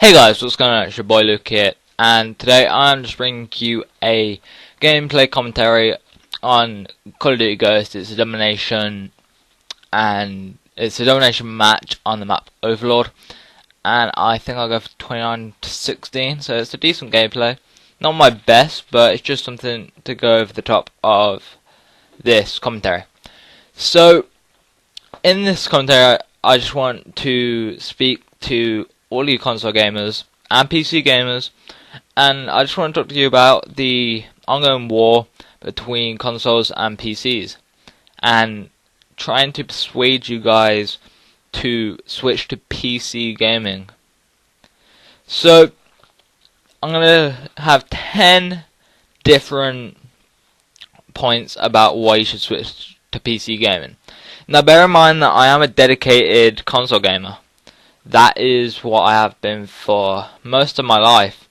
Hey guys, what's going on? It's your boy Luke here, and today I'm just bringing you a gameplay commentary on Call of Duty Ghosts. It's a domination, and it's a domination match on the map Overlord, and I think I'll go for 29-16, so it's a decent gameplay. Not my best, but it's just something to go over the top of this commentary. So, in this commentary, I just want to speak to all you console gamers and PC gamers, and I just want to talk to you about the ongoing war between consoles and PCs, and trying to persuade you guys to switch to PC gaming. So, I'm going to have 10 different points about why you should switch to PC gaming. Now, bear in mind that I am a dedicated console gamer. That is what I have been for most of my life.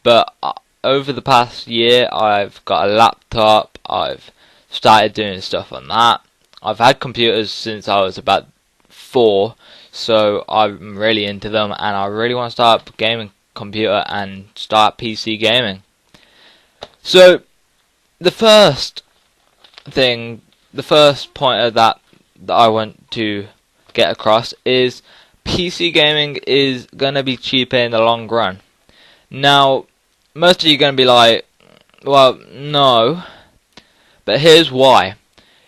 But over the past year, I've got a laptop. I've started doing stuff on that. I've had computers since I was about 4, so I'm really into them, and I really want to start a gaming computer and start PC gaming. So, the first thing, the first pointer that I want to get across is PC gaming is going to be cheaper in the long run. Now, most of you are going to be like, well, no. But here's why.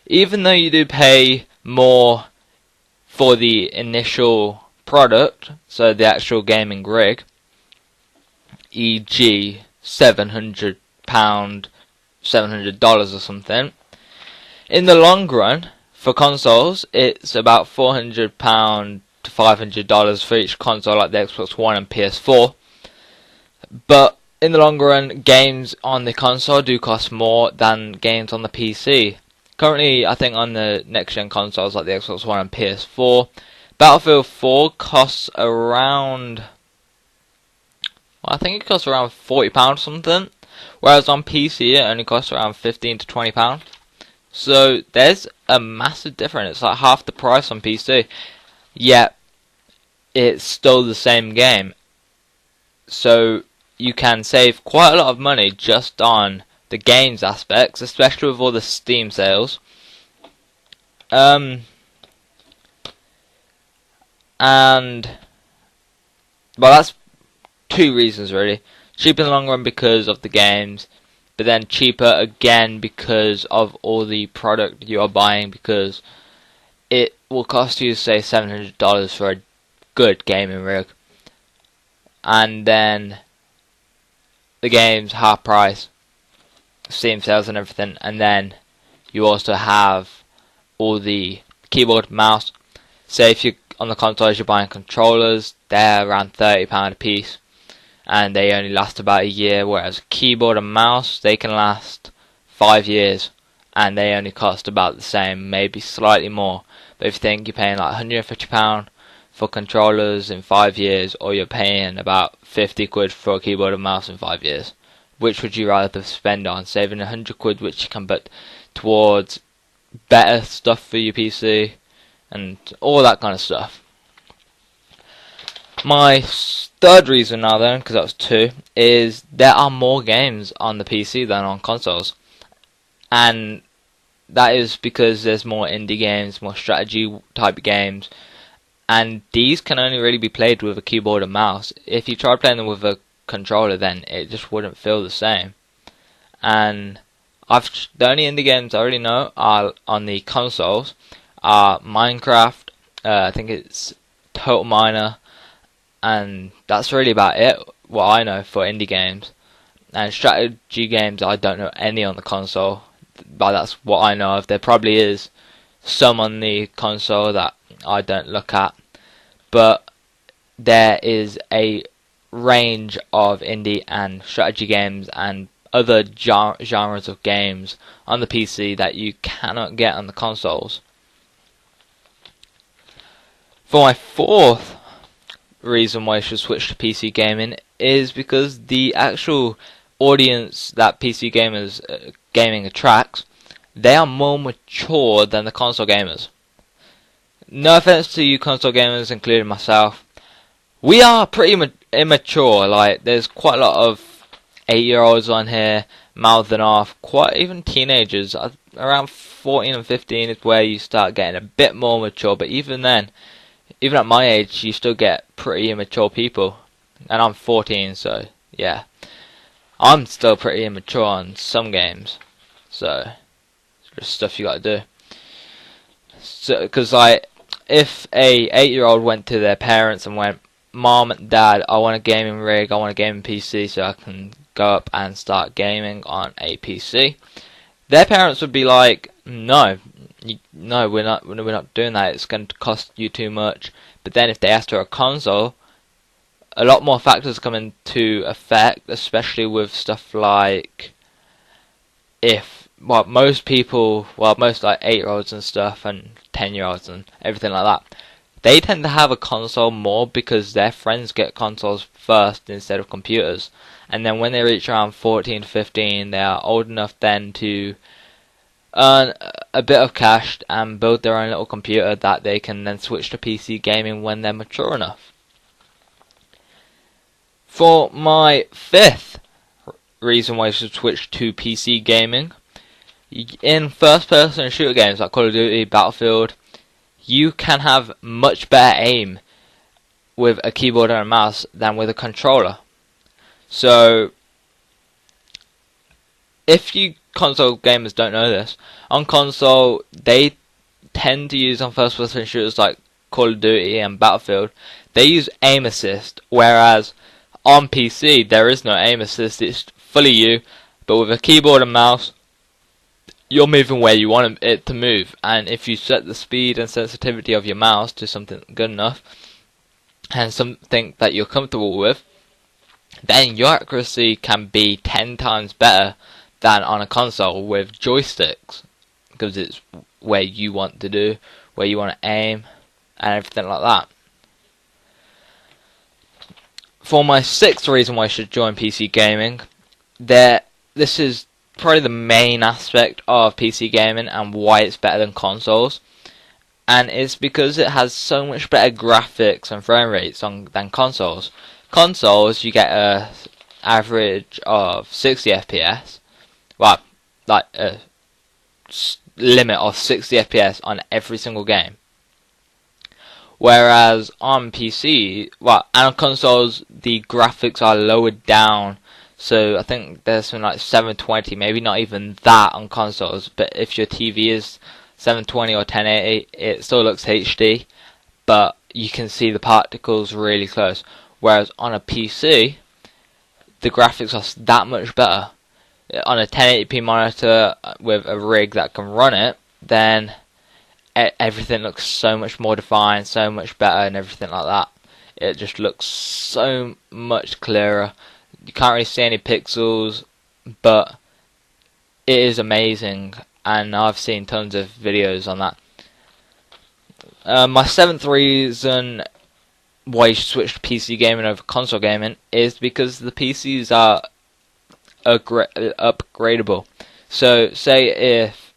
Even though you do pay more for the initial product, so the actual gaming rig, e.g. £700, $700 or something, in the long run, for consoles, it's about £400 to $500 for each console, like the Xbox One and PS4. But in the long run, games on the console do cost more than games on the PC. Currently, I think on the next-gen consoles like the Xbox One and PS4, Battlefield 4 costs around, well, I think it costs around £40 or something, whereas on PC it only costs around £15 to £20. So there's a massive difference. It's like half the price on PC. Yet it's still the same game, so you can save quite a lot of money just on the games aspects, especially with all the Steam sales. And well, that's two reasons really. Cheaper in the long run because of the games, but then cheaper again because of all the product you are buying, because it will cost you, say, $700 for a good gaming rig, and then the game's half price, Steam sales and everything, and then you also have all the keyboard, mouse. Say if you're on the consoles, you're buying controllers, they're around £30 a piece, and they only last about a year, whereas a keyboard and mouse, they can last 5 years, and they only cost about the same, maybe slightly more. But if you think you're paying like £150 for controllers in 5 years, or you're paying about 50 quid for a keyboard and mouse in 5 years, which would you rather spend on? Saving 100 quid, which you can put towards better stuff for your PC and all that kind of stuff. My third reason now then, because that was 2, is there are more games on the PC than on consoles, and that is because there's more indie games, more strategy type games, and these can only really be played with a keyboard and mouse. If you try playing them with a controller, then it just wouldn't feel the same. And the only indie games I really know are on the consoles are Minecraft, I think it's Total Miner, and that's really about it, what I know for indie games. And strategy games, I don't know any on the console, but that's what I know of. There probably is some on the console that I don't look at, but there is a range of indie and strategy games and other genres of games on the PC that you cannot get on the consoles. For my fourth reason why you should switch to PC gaming is because the actual audience that PC gaming attracts, they are more mature than the console gamers. No offense to you console gamers, including myself, We are pretty immature. Like, there's quite a lot of 8-year-olds on here mouthing off. Quite even teenagers. Around 14 and 15 is where you start getting a bit more mature. But even then, even at my age, you still get pretty immature people. And I'm 14, so yeah, I'm still pretty immature on some games. So it's just stuff you gotta do. So, because like, if a 8-year-old went to their parents and went, "Mom and Dad, I want a gaming rig, I want a gaming PC so I can go up and start gaming on a PC," their parents would be like, "No, no, we're not doing that. It's going to cost you too much." But then if they asked for a console, a lot more factors come into effect, especially with stuff like, most like 8-year-olds and stuff and 10-year-olds and everything like that, they tend to have a console more because their friends get consoles first instead of computers. And then when they reach around 14 to 15, they are old enough then to earn a bit of cash and build their own little computer that they can then switch to PC gaming when they're mature enough. For my 5th reason why you should switch to PC gaming, in first-person shooter games like Call of Duty, Battlefield, you can have much better aim with a keyboard and a mouse than with a controller. So, if you console gamers don't know this, on console they tend to use, on first-person shooters like Call of Duty and Battlefield, they use aim assist, whereas on PC there is no aim assist, it's fully you, but with a keyboard and mouse you're moving where you want it to move, and if you set the speed and sensitivity of your mouse to something good enough and something that you're comfortable with, then your accuracy can be 10 times better than on a console with joysticks, because it's where you want to do, where you want to aim and everything like that. For my 6th reason why I should join PC gaming, this is probably the main aspect of PC gaming and why it's better than consoles, and it's because it has so much better graphics and frame rates than consoles. Consoles, you get a average of 60 FPS, well, like a limit of 60 FPS on every single game. Whereas on PC, and on consoles, the graphics are lowered down. So I think there's something like 720, maybe not even that on consoles. But if your TV is 720 or 1080, it still looks HD, but you can see the particles really close. Whereas on a PC, the graphics are that much better. On a 1080p monitor with a rig that can run it, then everything looks so much more defined, so much better, and everything like that. It just looks so much clearer. You can't really see any pixels, but it is amazing, and I've seen tons of videos on that. My 7th reason why you should switch to PC gaming over console gaming is because the PCs are upgradable. So, say if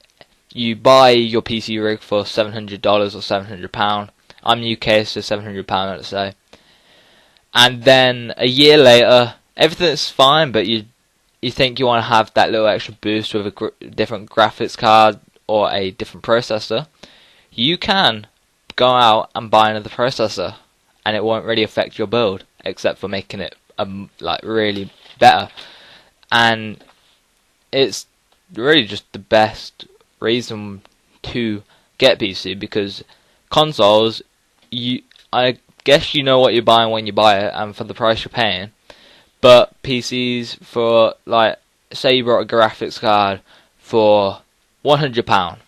you buy your PC rig for $700 or £700, I'm UK, so £700, let's say, and then a year later everything's fine, but you think you want to have that little extra boost with a different graphics card or a different processor, you can go out and buy another processor, and it won't really affect your build, except for making it like really better. And it's really just the best reason to get PC, because consoles, I guess you know what you're buying when you buy it and for the price you're paying. But PCs, for, like, say you bought a graphics card for £100.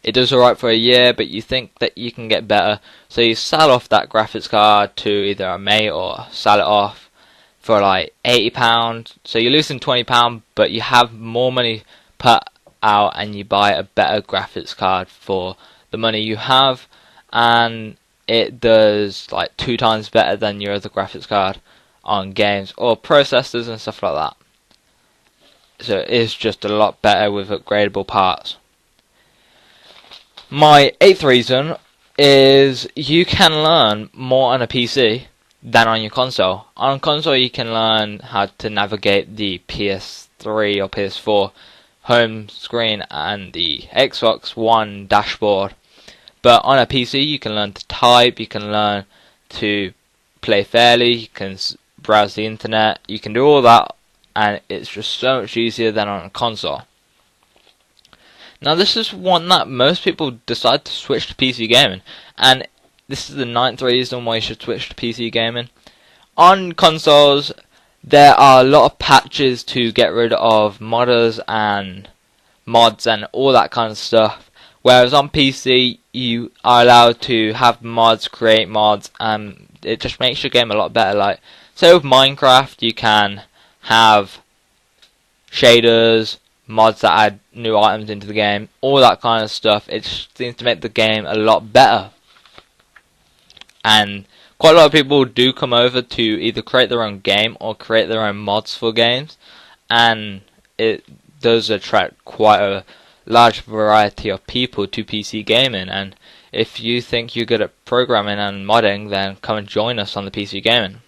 It does alright for a year, but you think that you can get better, so you sell off that graphics card to either a mate or sell it off for like £80. So you're losing £20, but you have more money put out and you buy a better graphics card for the money you have, and it does like 2 times better than your other graphics card on games or processors and stuff like that. So it's just a lot better with upgradable parts. My 8th reason is you can learn more on a PC than on your console. On console you can learn how to navigate the PS3 or PS4 home screen and the Xbox One dashboard. But on a PC you can learn to type, you can learn to play fairly, you can browse the internet, you can do all that, and it's just so much easier than on a console. Now this is one that most people decide to switch to PC gaming, and this is the 9th reason why you should switch to PC gaming. On consoles, there are a lot of patches to get rid of modders and mods and all that kind of stuff, whereas on PC you are allowed to have mods, create mods, and it just makes your game a lot better. Like, say with Minecraft, you can have shaders, mods that add new items into the game, all that kind of stuff. It just seems to make the game a lot better. And quite a lot of people do come over to either create their own game or create their own mods for games, and it does attract quite a large variety of people to PC gaming. And if you think you're good at programming and modding, then come and join us on the PC gaming.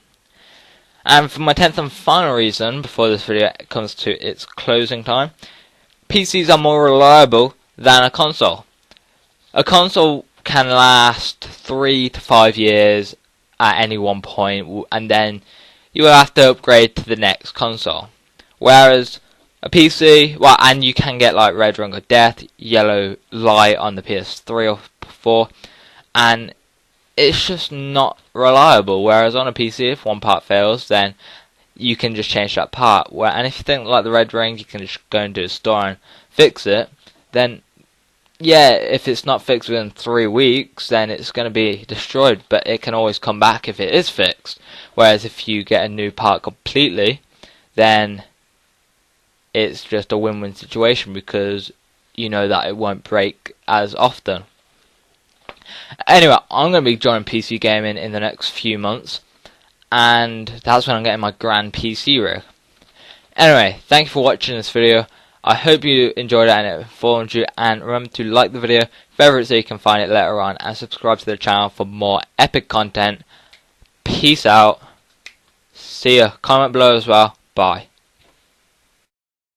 And for my 10th and final reason, before this video comes to its closing time, PCs are more reliable than a console. A console can last 3 to 5 years at any one point, and then you will have to upgrade to the next console. Whereas a PC, well, and you can get like Red Ring of Death, Yellow Light on the PS3 or 4, and it's just not reliable. Whereas on a PC, if one part fails, then you can just change that part. And if you think like the Red Ring, you can just go into a store and fix it. Then, yeah, if it's not fixed within 3 weeks, then it's going to be destroyed. But it can always come back if it is fixed. Whereas if you get a new part completely, then it's just a win-win situation because you know that it won't break as often. Anyway, I'm going to be joining PC gaming in the next few months, and that's when I'm getting my grand PC rig. Anyway, thank you for watching this video. I hope you enjoyed it and it informed you, and remember to like the video, favorite so you can find it later on, and subscribe to the channel for more epic content. Peace out. See ya. Comment below as well. Bye.